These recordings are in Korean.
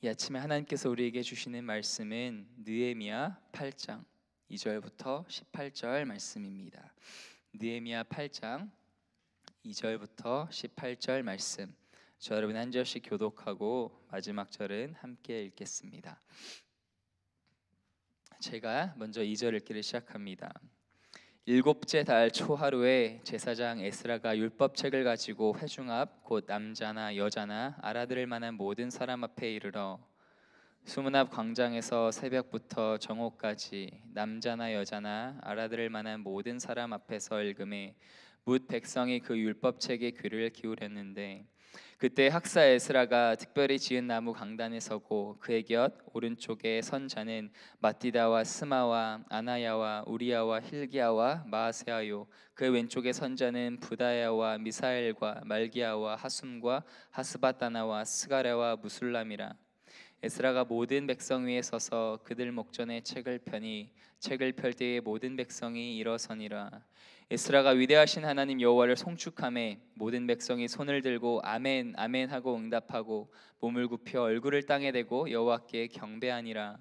이 아침에 하나님께서 우리에게 주시는 말씀은 느헤미야 8장 2절부터 18절 말씀입니다. 느헤미야 8장 2절부터 18절 말씀. 저 여러분 한 절씩 교독하고 마지막 절은 함께 읽겠습니다. 제가 먼저 2절 읽기를 시작합니다. 일곱째 달 초하루에 제사장 에스라가 율법책을 가지고 회중 앞 곧 남자나 여자나 알아들을 만한 모든 사람 앞에 이르러 수문 앞 광장에서 새벽부터 정오까지 남자나 여자나 알아들을 만한 모든 사람 앞에서 읽음에 뭇 백성이 그 율법책에 귀를 기울였는데 그때 학사 에스라가 특별히 지은 나무 강단에 서고 그의 곁 오른쪽에 선 자는 마띠다와 스마와 아나야와 우리야와 힐기야와 마아세야요 그 왼쪽에 선 자는 부다야와 미사엘과 말기야와 하숨과 하스바다나와 스가랴와 무술람이라. 에스라가 모든 백성 위에 서서 그들 목전에 책을 펴니 책을 펼 때에 모든 백성이 일어서니라. 에스라가 위대하신 하나님 여호와를 송축하매 모든 백성이 손을 들고 아멘 아멘 하고 응답하고 몸을 굽혀 얼굴을 땅에 대고 여호와께 경배하니라.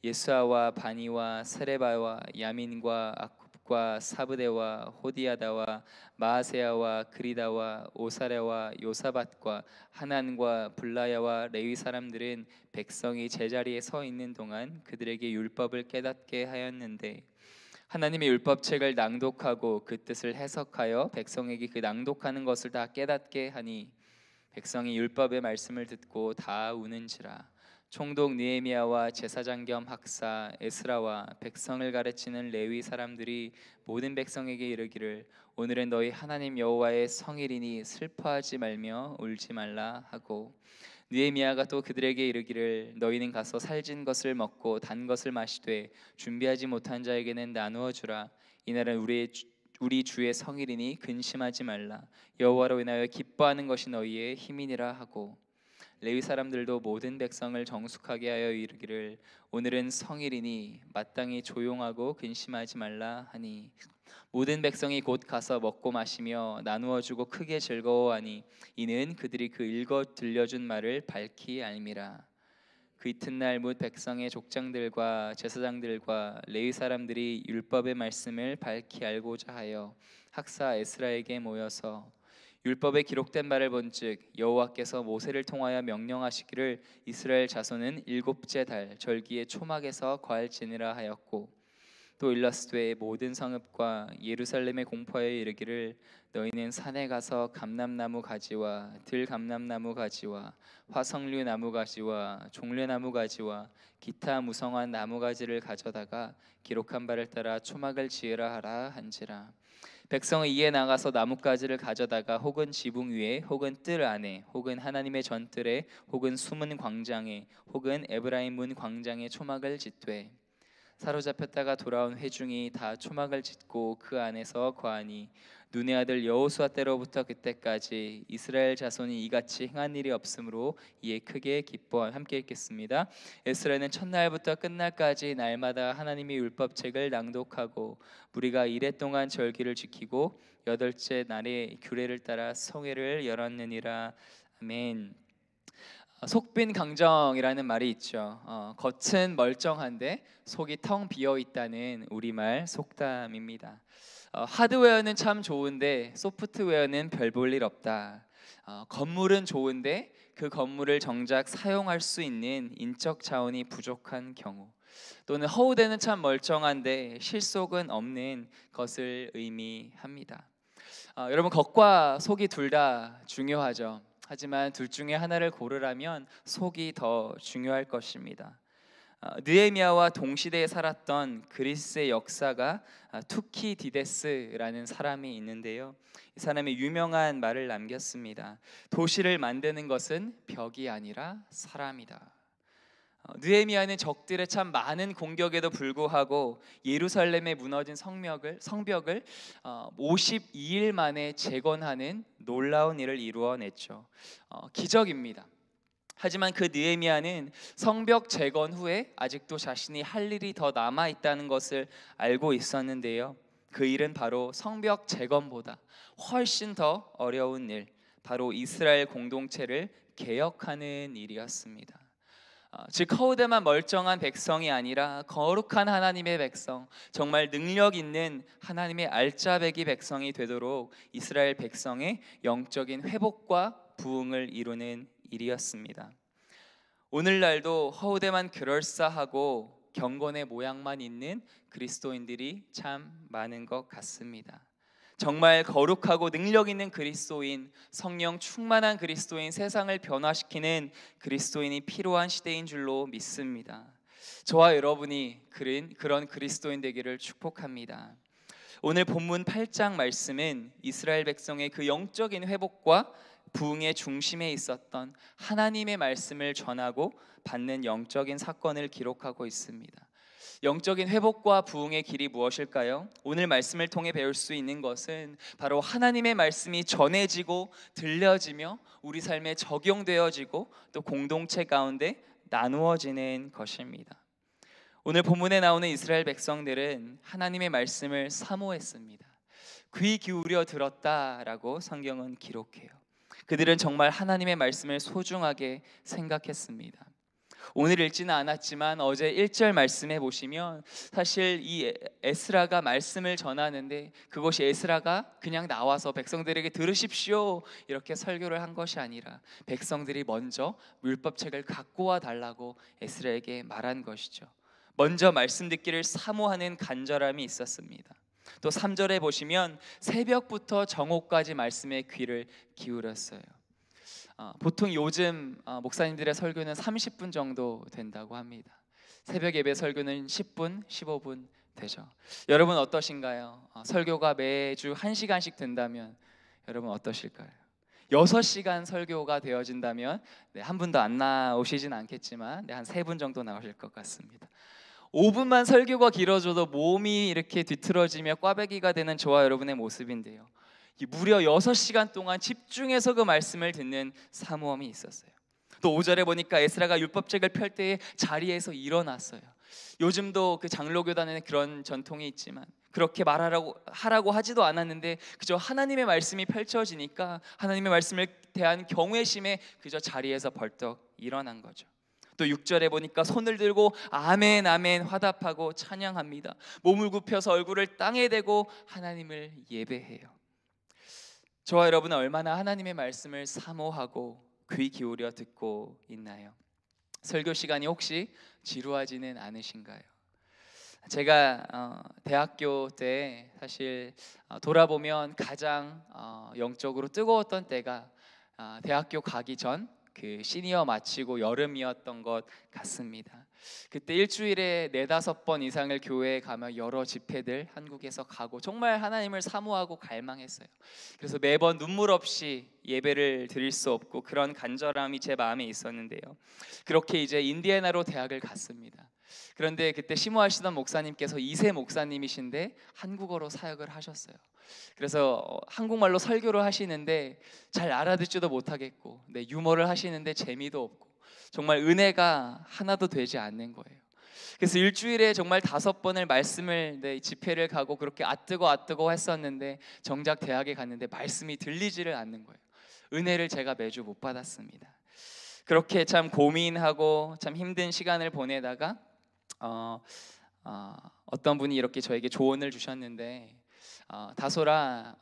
예수아와 바니와 세레바와 야민과 아굽과 사브데와 호디야다와 마아세야와 그리다와 오사레와 요사밧과 하난과 블라야와 레위 사람들은 백성이 제자리에 서 있는 동안 그들에게 율법을 깨닫게 하였는데 하나님의 율법책을 낭독하고 그 뜻을 해석하여 백성에게 그 낭독하는 것을 다 깨닫게 하니 백성이 율법의 말씀을 듣고 다 우는지라. 총독 느헤미야와 제사장 겸 학사 에스라와 백성을 가르치는 레위 사람들이 모든 백성에게 이르기를 오늘은 너희 하나님 여호와의 성일이니 슬퍼하지 말며 울지 말라 하고 느헤미야가 또 그들에게 이르기를 너희는 가서 살진 것을 먹고 단 것을 마시되 준비하지 못한 자에게는 나누어 주라. 이날은 우리 주의 성일이니 근심하지 말라. 여호와로 인하여 기뻐하는 것이 너희의 힘이니라 하고 레위 사람들도 모든 백성을 정숙하게 하여 이르기를 오늘은 성일이니 마땅히 조용하고 근심하지 말라 하니 모든 백성이 곧 가서 먹고 마시며 나누어 주고 크게 즐거워하니 이는 그들이 그 읽어 들려준 말을 밝히 알미라. 그 이튿날 뭇 백성의 족장들과 제사장들과 레위 사람들이 율법의 말씀을 밝히 알고자 하여 학사 에스라에게 모여서 율법에 기록된 바를 본즉 여호와께서 모세를 통하여 명령하시기를 이스라엘 자손은 일곱째 달 절기의 초막에서 거할 지니라 하였고 또 일러스되 모든 성읍과 예루살렘에 공포하여 이르기를 너희는 산에 가서 감람나무 가지와 들감람나무 가지와 화석류 나무 가지와 종려나무 가지와 기타 무성한 나무 가지를 가져다가 기록한 바를 따라 초막을 지으라 하라 한지라. 백성은 이에 나가서 나뭇가지를 가져다가 혹은 지붕 위에 혹은 뜰 안에 혹은 하나님의 전뜰에 혹은 숨은 광장에 혹은 에브라임 문 광장에 초막을 짓되 사로잡혔다가 돌아온 회중이 다 초막을 짓고 그 안에서 거하니 눈의 아들 여호수아 때로부터 그때까지 이스라엘 자손이 이같이 행한 일이 없으므로 이에 크게 기뻐. 함께 읽겠습니다. 에스라는 첫날부터 끝날까지 날마다 하나님의 율법책을 낭독하고 무리가 이레 동안 절기를 지키고 여덟째 날에 규례를 따라 성회를 열었느니라. 아멘. 속빈 강정이라는 말이 있죠. 겉은 멀쩡한데 속이 텅 비어 있다는 우리말 속담입니다. 하드웨어는 참 좋은데 소프트웨어는 별 볼 일 없다. 건물은 좋은데 그 건물을 정작 사용할 수 있는 인적 자원이 부족한 경우, 또는 허우대는 참 멀쩡한데 실속은 없는 것을 의미합니다. 여러분, 겉과 속이 둘 다 중요하죠. 하지만 둘 중에 하나를 고르라면 속이 더 중요할 것입니다. 느헤미야와 동시대에 살았던 그리스의 역사가 투키디데스라는 사람이 있는데요. 이 사람이 유명한 말을 남겼습니다. 도시를 만드는 것은 벽이 아니라 사람이다. 느헤미야는 적들의 참 많은 공격에도 불구하고 예루살렘에 무너진 성벽을 52일 만에 재건하는 놀라운 일을 이루어냈죠. 기적입니다. 하지만 그 느헤미야는 성벽 재건 후에 아직도 자신이 할 일이 더 남아 있다는 것을 알고 있었는데요. 그 일은 바로 성벽 재건보다 훨씬 더 어려운 일, 바로 이스라엘 공동체를 개혁하는 일이었습니다. 즉 헛되만 멀쩡한 백성이 아니라 거룩한 하나님의 백성, 정말 능력 있는 하나님의 알짜배기 백성이 되도록 이스라엘 백성의 영적인 회복과 부흥을 이루는 일이었습니다. 오늘날도 허우대만 그럴싸하고 경건의 모양만 있는 그리스도인들이 참 많은 것 같습니다. 정말 거룩하고 능력 있는 그리스도인, 성령 충만한 그리스도인, 세상을 변화시키는 그리스도인이 필요한 시대인 줄로 믿습니다. 저와 여러분이 그런 그리스도인 되기를 축복합니다. 오늘 본문 8장 말씀은 이스라엘 백성의 그 영적인 회복과 부흥의 중심에 있었던 하나님의 말씀을 전하고 받는 영적인 사건을 기록하고 있습니다. 영적인 회복과 부흥의 길이 무엇일까요? 오늘 말씀을 통해 배울 수 있는 것은 바로 하나님의 말씀이 전해지고 들려지며 우리 삶에 적용되어지고 또 공동체 가운데 나누어지는 것입니다. 오늘 본문에 나오는 이스라엘 백성들은 하나님의 말씀을 사모했습니다. 귀 기울여 들었다라고 성경은 기록해요. 그들은 정말 하나님의 말씀을 소중하게 생각했습니다. 오늘 읽지는 않았지만 어제 1절 말씀해 보시면 사실 이 에스라가 말씀을 전하는데 그것이 에스라가 그냥 나와서 백성들에게 들으십시오 이렇게 설교를 한 것이 아니라 백성들이 먼저 율법책을 갖고 와 달라고 에스라에게 말한 것이죠. 먼저 말씀 듣기를 사모하는 간절함이 있었습니다. 또 3절에 보시면 새벽부터 정오까지 말씀에 귀를 기울였어요. 보통 요즘 목사님들의 설교는 30분 정도 된다고 합니다. 새벽 예배 설교는 10분, 15분 되죠. 여러분 어떠신가요? 설교가 매주 1시간씩 된다면 여러분 어떠실까요? 6시간 설교가 되어진다면 한 분도 안 나오시진 않겠지만 한 3분 정도 나오실 것 같습니다. 5분만 설교가 길어져도 몸이 이렇게 뒤틀어지며 꽈배기가 되는 저와 여러분의 모습인데요, 무려 6시간 동안 집중해서 그 말씀을 듣는 사모함이 있었어요. 또 5절에 보니까 에스라가 율법책을 펼 때에 자리에서 일어났어요. 요즘도 그 장로교단에는 그런 전통이 있지만 그렇게 하라고 하지도 않았는데 그저 하나님의 말씀이 펼쳐지니까 하나님의 말씀을 대한 경외심에 그저 자리에서 벌떡 일어난 거죠. 또 6절에 보니까 손을 들고 아멘 아멘 화답하고 찬양합니다. 몸을 굽혀서 얼굴을 땅에 대고 하나님을 예배해요. 저와 여러분은 얼마나 하나님의 말씀을 사모하고 귀 기울여 듣고 있나요? 설교 시간이 혹시 지루하지는 않으신가요? 제가 대학교 때 사실 돌아보면 가장 영적으로 뜨거웠던 때가 대학교 가기 전 그 시니어 마치고 여름이었던 것 같습니다. 그때 일주일에 4-5번 이상을 교회에 가며 여러 집회들 한국에서 가고 정말 하나님을 사모하고 갈망했어요. 그래서 매번 눈물 없이 예배를 드릴 수 없고 그런 간절함이 제 마음에 있었는데요, 그렇게 이제 인디애나로 대학을 갔습니다. 그런데 그때 심호하시던 목사님께서 2세 목사님이신데 한국어로 사역을 하셨어요. 그래서 한국말로 설교를 하시는데 잘 알아듣지도 못하겠고 유머를 하시는데 재미도 없고 정말 은혜가 하나도 되지 않는 거예요. 그래서 일주일에 정말 5번을 말씀을 집회를 가고 그렇게 아뜨고 했었는데 정작 대학에 갔는데 말씀이 들리지를 않는 거예요. 은혜를 제가 매주 못 받았습니다. 그렇게 참 고민하고 참 힘든 시간을 보내다가 어떤 분이 이렇게 저에게 조언을 주셨는데 다소라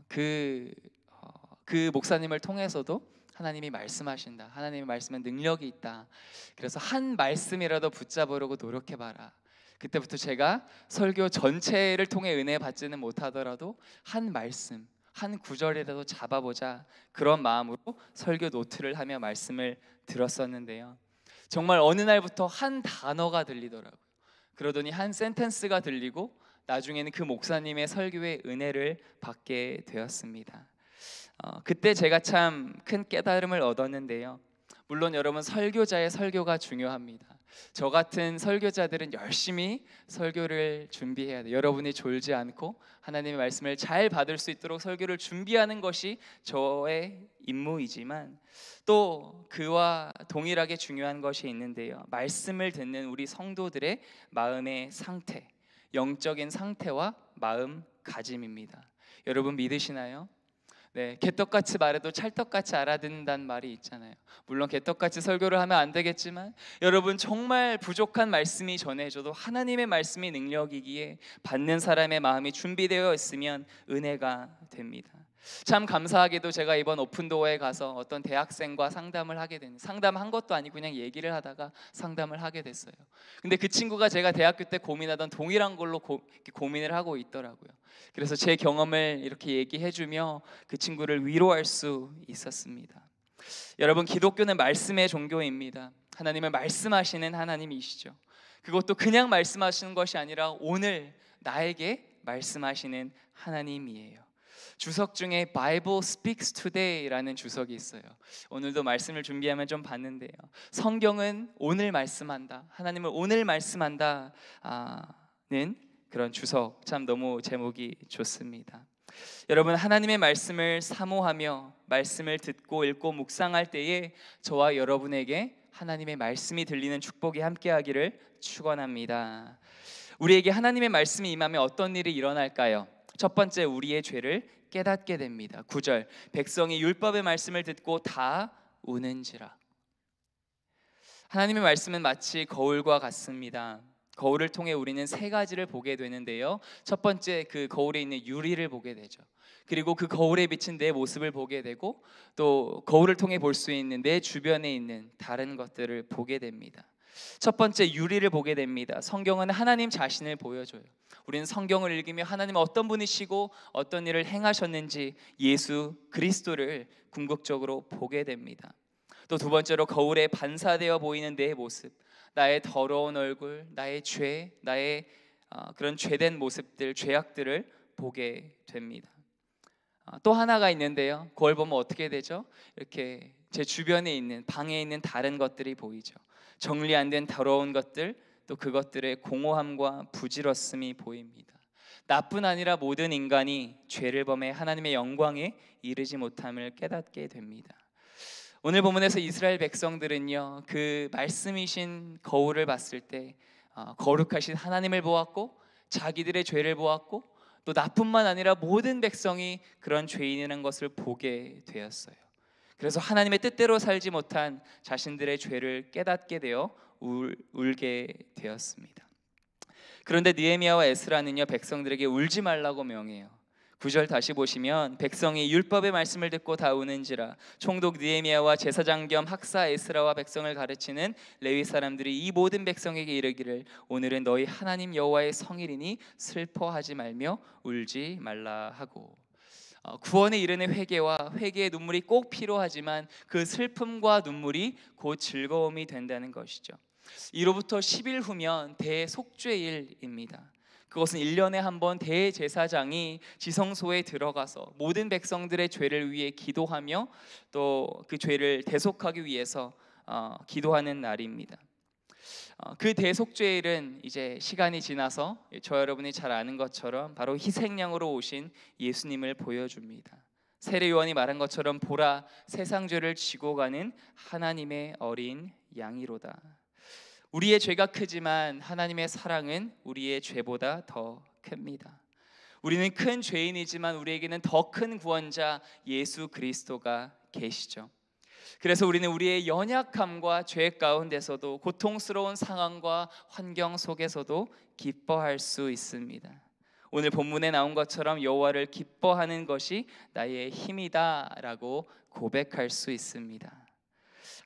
그 목사님을 통해서도 하나님이 말씀하신다. 하나님의 말씀은 능력이 있다. 그래서 한 말씀이라도 붙잡으려고 노력해봐라. 그때부터 제가 설교 전체를 통해 은혜 받지는 못하더라도 한 말씀, 한 구절이라도 잡아보자, 그런 마음으로 설교 노트를 하며 말씀을 들었었는데요, 정말 어느 날부터 한 단어가 들리더라고요. 그러더니 한 센텐스가 들리고 나중에는 그 목사님의 설교의 은혜를 받게 되었습니다. 그때 제가 참 큰 깨달음을 얻었는데요, 물론 여러분 설교자의 설교가 중요합니다. 저 같은 설교자들은 열심히 설교를 준비해야 돼요. 여러분이 졸지 않고 하나님의 말씀을 잘 받을 수 있도록 설교를 준비하는 것이 저의 임무이지만 또 그와 동일하게 중요한 것이 있는데요, 말씀을 듣는 우리 성도들의 마음의 상태, 영적인 상태와 마음가짐입니다. 여러분 믿으시나요? 네, 개떡같이 말해도 찰떡같이 알아듣는다는 말이 있잖아요. 물론 개떡같이 설교를 하면 안 되겠지만 여러분, 정말 부족한 말씀이 전해져도 하나님의 말씀이 능력이기에 받는 사람의 마음이 준비되어 있으면 은혜가 됩니다. 참 감사하게도 제가 이번 오픈도어에 가서 어떤 대학생과 상담을 하게 됐는데, 상담한 것도 아니고 그냥 얘기를 하다가 상담을 하게 됐어요. 근데 그 친구가 제가 대학교 때 고민하던 동일한 걸로 고민을 하고 있더라고요. 그래서 제 경험을 이렇게 얘기해주며 그 친구를 위로할 수 있었습니다. 여러분, 기독교는 말씀의 종교입니다. 하나님은 말씀하시는 하나님이시죠. 그것도 그냥 말씀하시는 것이 아니라 오늘 나에게 말씀하시는 하나님이에요. 주석 중에 Bible Speaks Today라는 주석이 있어요. 오늘도 말씀을 준비하면 좀 봤는데요, 성경은 오늘 말씀한다, 하나님은 오늘 말씀한다는 그런 주석, 참 너무 제목이 좋습니다. 여러분, 하나님의 말씀을 사모하며 말씀을 듣고 읽고 묵상할 때에 저와 여러분에게 하나님의 말씀이 들리는 축복이 함께하기를 축원합니다. 우리에게 하나님의 말씀이 임하면 어떤 일이 일어날까요? 첫 번째, 우리의 죄를 깨닫게 됩니다. 9절, 백성이 율법의 말씀을 듣고 다 우는지라. 하나님의 말씀은 마치 거울과 같습니다. 거울을 통해 우리는 세 가지를 보게 되는데요, 첫 번째, 그 거울에 있는 유리를 보게 되죠. 그리고 그 거울에 비친 내 모습을 보게 되고, 또 거울을 통해 볼 수 있는 내 주변에 있는 다른 것들을 보게 됩니다. 첫 번째, 유리를 보게 됩니다. 성경은 하나님 자신을 보여줘요. 우리는 성경을 읽으며 하나님은 어떤 분이시고 어떤 일을 행하셨는지 예수 그리스도를 궁극적으로 보게 됩니다. 또 두 번째로, 거울에 반사되어 보이는 내 모습, 나의 더러운 얼굴, 나의 죄, 나의 그런 죄된 모습들, 죄악들을 보게 됩니다. 또 하나가 있는데요, 그걸 보면 어떻게 되죠? 이렇게 제 주변에 있는, 방에 있는 다른 것들이 보이죠. 정리 안 된 더러운 것들, 또 그것들의 공허함과 부질없음이 보입니다. 나뿐 아니라 모든 인간이 죄를 범해 하나님의 영광에 이르지 못함을 깨닫게 됩니다. 오늘 본문에서 이스라엘 백성들은요, 그 말씀이신 거울을 봤을 때 거룩하신 하나님을 보았고, 자기들의 죄를 보았고, 또 나뿐만 아니라 모든 백성이 그런 죄인이라는 것을 보게 되었어요. 그래서 하나님의 뜻대로 살지 못한 자신들의 죄를 깨닫게 되어 울게 되었습니다. 그런데 느헤미야와 에스라는요, 백성들에게 울지 말라고 명해요. 9절 다시 보시면, 백성이 율법의 말씀을 듣고 다 우는지라. 총독 느헤미야와 제사장 겸 학사 에스라와 백성을 가르치는 레위 사람들이 이 모든 백성에게 이르기를, 오늘은 너희 하나님 여호와의 성일이니 슬퍼하지 말며 울지 말라 하고. 구원에 이르는 회개와 회개의 눈물이 꼭 필요하지만 그 슬픔과 눈물이 곧 즐거움이 된다는 것이죠. 이로부터 10일 후면 대속죄일입니다. 그것은 1년에 한 번 대제사장이 지성소에 들어가서 모든 백성들의 죄를 위해 기도하며 또 그 죄를 대속하기 위해서 기도하는 날입니다. 그 대속죄일은 이제 시간이 지나서 저 여러분이 잘 아는 것처럼 바로 희생양으로 오신 예수님을 보여줍니다. 세례 요한이 말한 것처럼, 보라, 세상 죄를 지고 가는 하나님의 어린 양이로다. 우리의 죄가 크지만 하나님의 사랑은 우리의 죄보다 더 큽니다. 우리는 큰 죄인이지만 우리에게는 더 큰 구원자 예수 그리스도가 계시죠. 그래서 우리는 우리의 연약함과 죄 가운데서도, 고통스러운 상황과 환경 속에서도 기뻐할 수 있습니다. 오늘 본문에 나온 것처럼 여호와를 기뻐하는 것이 나의 힘이다라고 고백할 수 있습니다.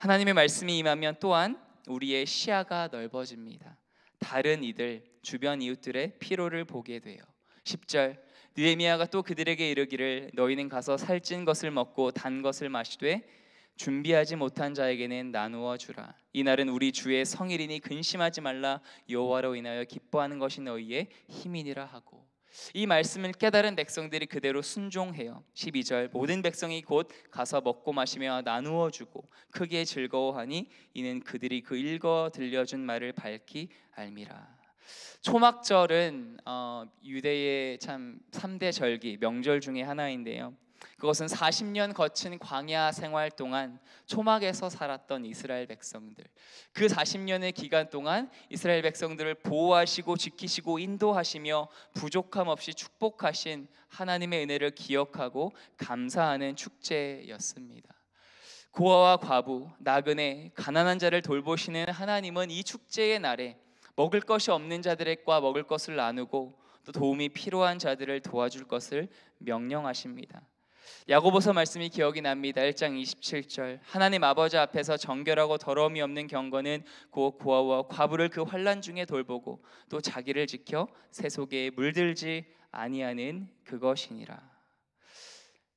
하나님의 말씀이 임하면 또한 우리의 시야가 넓어집니다. 다른 이들, 주변 이웃들의 피로를 보게 돼요. 10절, 느헤미야가 또 그들에게 이르기를, 너희는 가서 살찐 것을 먹고 단 것을 마시되 준비하지 못한 자에게는 나누어 주라. 이날은 우리 주의 성일이니 근심하지 말라. 여호와로 인하여 기뻐하는 것이 너희의 힘이니라 하고. 이 말씀을 깨달은 백성들이 그대로 순종해요. 12절, 모든 백성이 곧 가서 먹고 마시며 나누어 주고 크게 즐거워하니 이는 그들이 그 읽어 들려준 말을 밝히 알미라. 초막절은 유대의 참 3대 절기, 명절 중에 하나인데요, 그것은 40년 거친 광야 생활 동안 초막에서 살았던 이스라엘 백성들, 그 40년의 기간 동안 이스라엘 백성들을 보호하시고 지키시고 인도하시며 부족함 없이 축복하신 하나님의 은혜를 기억하고 감사하는 축제였습니다. 고아와 과부, 나그네, 가난한 자를 돌보시는 하나님은 이 축제의 날에 먹을 것이 없는 자들과 먹을 것을 나누고 또 도움이 필요한 자들을 도와줄 것을 명령하십니다. 야고보서 말씀이 기억이 납니다. 1장 27절, 하나님 아버지 앞에서 정결하고 더러움이 없는 경건은 곧 고아와 과부를 그 환난 중에 돌보고 또 자기를 지켜 세속에 물들지 아니하는 그것이니라.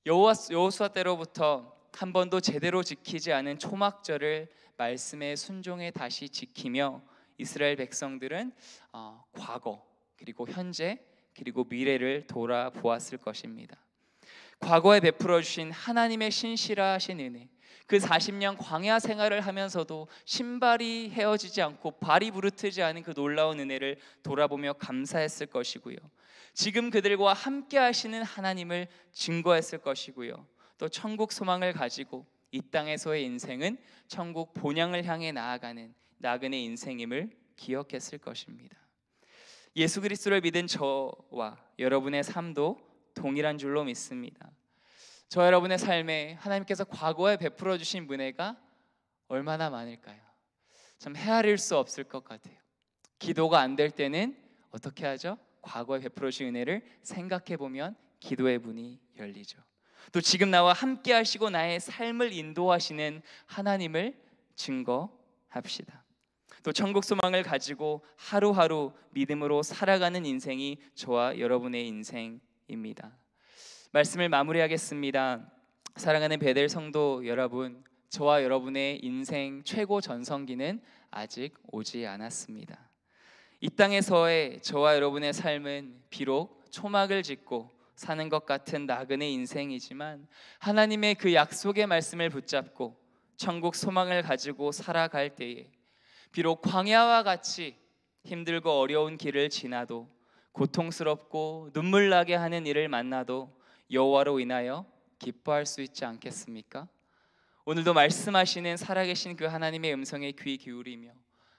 여호수아 때로부터 한 번도 제대로 지키지 않은 초막절을 말씀의 순종에 다시 지키며 이스라엘 백성들은 과거 그리고 현재 그리고 미래를 돌아보았을 것입니다. 과거에 베풀어 주신 하나님의 신실하신 은혜, 그 40년 광야 생활을 하면서도 신발이 헤어지지 않고 발이 부르트지 않은 그 놀라운 은혜를 돌아보며 감사했을 것이고요, 지금 그들과 함께 하시는 하나님을 증거했을 것이고요, 또 천국 소망을 가지고 이 땅에서의 인생은 천국 본향을 향해 나아가는 나그네 인생임을 기억했을 것입니다. 예수 그리스도를 믿은 저와 여러분의 삶도 동일한 줄로 믿습니다. 저 여러분의 삶에 하나님께서 과거에 베풀어 주신 은혜가 얼마나 많을까요? 참 헤아릴 수 없을 것 같아요. 기도가 안 될 때는 어떻게 하죠? 과거에 베풀어 주신 은혜를 생각해 보면 기도의 문이 열리죠. 또 지금 나와 함께 하시고 나의 삶을 인도하시는 하나님을 증거합시다. 또 천국 소망을 가지고 하루하루 믿음으로 살아가는 인생이 저와 여러분의 인생입니다. 말씀을 마무리하겠습니다. 사랑하는 베델 성도 여러분, 저와 여러분의 인생 최고 전성기는 아직 오지 않았습니다. 이 땅에서의 저와 여러분의 삶은 비록 초막을 짓고 사는 것 같은 나그네 인생이지만 하나님의 그 약속의 말씀을 붙잡고 천국 소망을 가지고 살아갈 때에 비록 광야와 같이 힘들고 어려운 길을 지나도, 고통스럽고 눈물 나게 하는 일을 만나도 여호와로 인하여 기뻐할 수 있지 않겠습니까? 오늘도 말씀하시는 살아계신 그 하나님의 음성에 귀 기울이며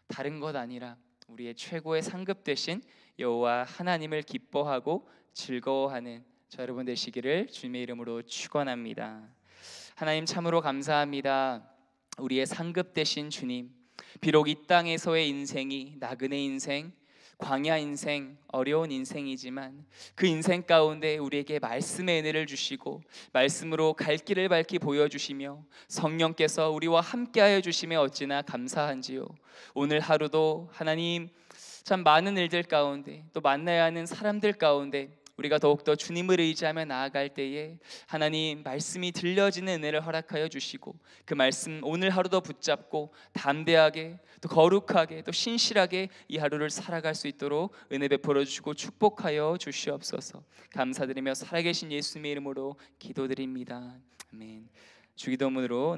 다른 것 아니라 우리의 최고의 상급 되신 여호와 하나님을 기뻐하고 즐거워하는 저 여러분 되시기를 주님의 이름으로 축원합니다. 하나님 참으로 감사합니다. 우리의 상급 되신 주님, 비록 이 땅에서의 인생이 나그네 인생, 광야 인생, 어려운 인생이지만 그 인생 가운데 우리에게 말씀의 은혜를 주시고 말씀으로 갈 길을 밝히 보여주시며 성령께서 우리와 함께하여 주시며 어찌나 감사한지요. 오늘 하루도 하나님 참 많은 일들 가운데 또 만나야 하는 사람들 가운데 우리가 더욱더 주님을 의지하며 나아갈 때에 하나님 말씀이 들려지는 은혜를 허락하여 주시고 그 말씀 오늘 하루도 붙잡고 담대하게 또 거룩하게 또 신실하게 이 하루를 살아갈 수 있도록 은혜 베풀어 주시고 축복하여 주시옵소서. 감사드리며 살아계신 예수님의 이름으로 기도드립니다. 아멘. 주기도문으로